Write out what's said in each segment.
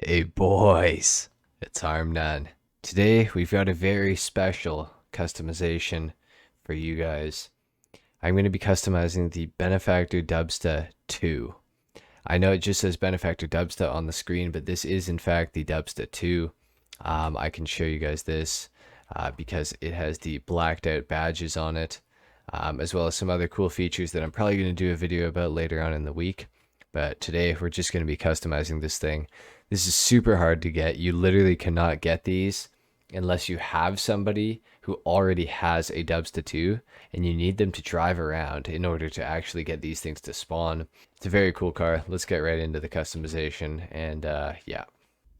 Hey boys, it's HarmNone. Today we've got a very special customization for you guys. I'm going to be customizing the Benefactor Dubsta 2. I know it just says Benefactor Dubsta on the screen, but this is in fact the Dubsta 2. I can show you guys this because it has the blacked out badges on it, as well as some other cool features that I'm probably going to do a video about later on in the week. But today we're just going to be customizing this thing. This is super hard to get. You literally cannot get these unless you have somebody who already has a Dubsta 2 and you need them to drive around in order to actually get these things to spawn. It's a very cool car. Let's get right into the customization and yeah.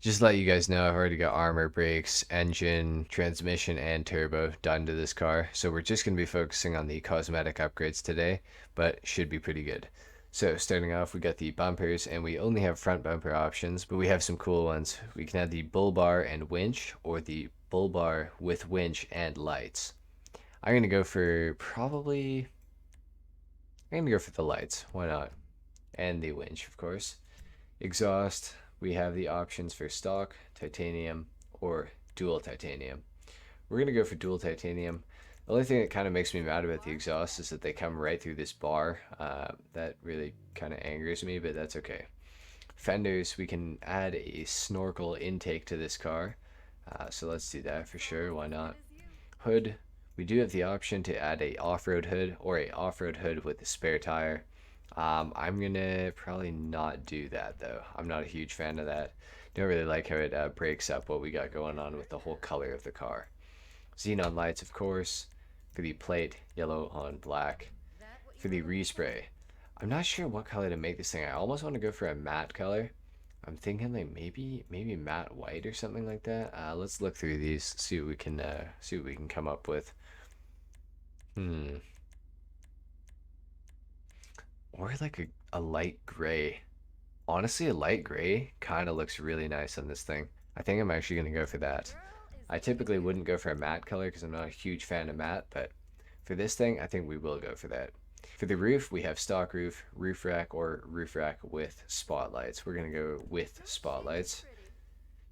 Just to let you guys know, I've already got armor, brakes, engine, transmission, and turbo done to this car. So we're just going to be focusing on the cosmetic upgrades today, but should be pretty good. So starting off, we got the bumpers, and we only have front bumper options, but we have some cool ones. We can have the bull bar and winch, or the bull bar with winch and lights. I'm going to go for the lights. Why not? And the winch, of course. Exhaust, we have the options for stock, titanium, or dual titanium. We're going to go for dual titanium. The only thing that kind of makes me mad about the exhaust is that they come right through this bar. That really kind of angers me, but that's okay. Fenders, we can add a snorkel intake to this car. So let's do that for sure. Why not? Hood, we do have the option to add a off-road hood or a off-road hood with a spare tire. I'm gonna probably not do that though. I'm not a huge fan of that. Don't really like how it breaks up what we got going on with the whole color of the car. Xenon lights, of course. For the plate, yellow on black. For the respray, I'm not sure what color to make this thing. I almost want to go for a matte color. I'm thinking like maybe matte white or something like that. Let's look through these, see what we can come up with. Hmm. Or like a light gray. Honestly, a light gray kind of looks really nice on this thing. I think I'm actually going to go for that. I typically wouldn't go for a matte color because I'm not a huge fan of matte, but for this thing, I think we will go for that. For the roof, we have stock roof, roof rack, or roof rack with spotlights. We're going to go with spotlights.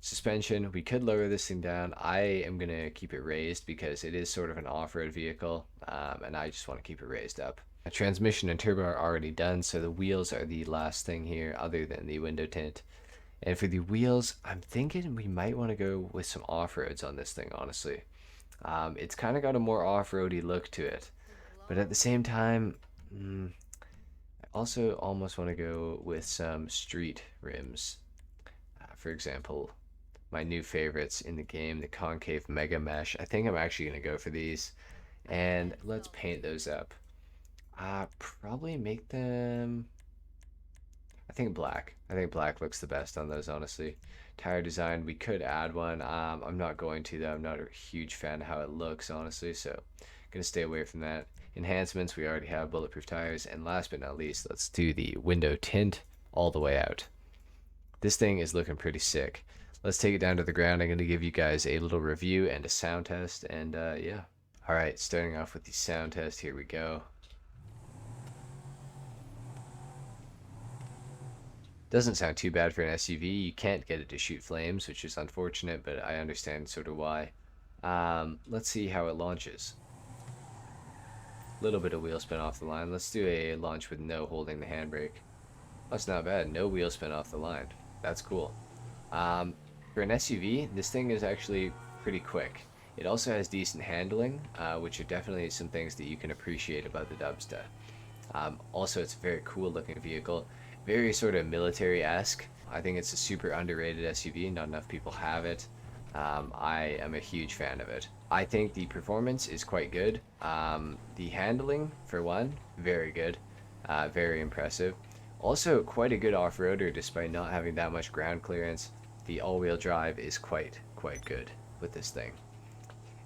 Suspension, we could lower this thing down. I am going to keep it raised because it is sort of an off-road vehicle, and I just want to keep it raised up. A transmission and turbo are already done, so the wheels are the last thing here other than the window tint. And for the wheels, I'm thinking we might want to go with some off-roads on this thing, honestly. It's kind of got a more off-roady look to it. But at the same time, I also almost want to go with some street rims. For example, my new favorites in the game, the concave mega mesh. I think I'm actually going to go for these. And let's paint those up. Probably make them... I think black. I think black looks the best on those, honestly. Tire design, we could add one. I'm not going to, though. I'm not a huge fan of how it looks, honestly, so I'm going to stay away from that. Enhancements, we already have bulletproof tires. And last but not least, let's do the window tint all the way out. This thing is looking pretty sick. Let's take it down to the ground. I'm going to give you guys a little review and a sound test, and yeah. Alright, starting off with the sound test, here we go. Doesn't sound too bad for an SUV. You can't get it to shoot flames, which is unfortunate, but I understand sort of why. Let's see how it launches. A little bit of wheel spin off the line. Let's do a launch with no holding the handbrake. That's not bad. No wheel spin off the line. That's cool. For an SUV, this thing is actually pretty quick. It also has decent handling, which are definitely some things that you can appreciate about the Dubsta. Also, it's a very cool looking vehicle. Very sort of military-esque. I think it's a super underrated SUV. Not enough people have it. I am a huge fan of it. I think the performance is quite good. The handling, for one, very good. Very impressive. Also, quite a good off-roader despite not having that much ground clearance. The all-wheel drive is quite good with this thing.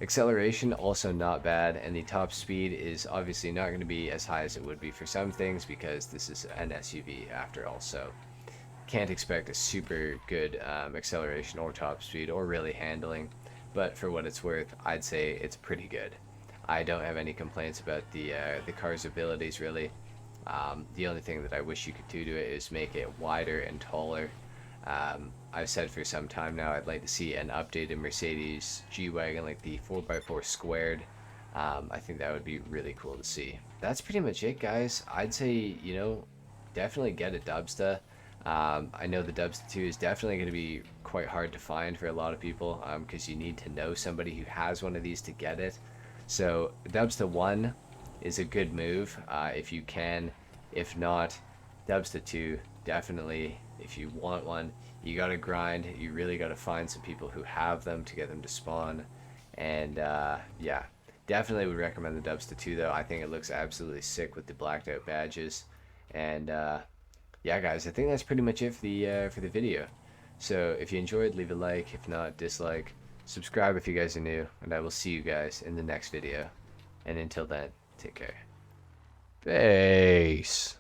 Acceleration also not bad, and the top speed is obviously not going to be as high as it would be for some things because this is an SUV after all, so can't expect a super good acceleration or top speed or really handling, but for what it's worth, I'd say it's pretty good. I don't have any complaints about the car's abilities really. The only thing that I wish you could do to it is make it wider and taller. I've said for some time now I'd like to see an updated Mercedes G-Wagon, like the 4x4 squared. I think that would be really cool to see. That's pretty much it, guys. I'd say, definitely get a Dubsta. I know the Dubsta 2 is definitely going to be quite hard to find for a lot of people because you need to know somebody who has one of these to get it. So Dubsta 1 is a good move if you can. If not, Dubsta 2, definitely, if you want one, you got to grind. You really got to find some people who have them to get them to spawn. And yeah, definitely would recommend the Dubsta 2 though. I think it looks absolutely sick with the blacked out badges. And yeah, guys, I think that's pretty much it for the video. So if you enjoyed, leave a like. If not, dislike. Subscribe if you guys are new, and I will see you guys in the next video. And until then, take care. Peace.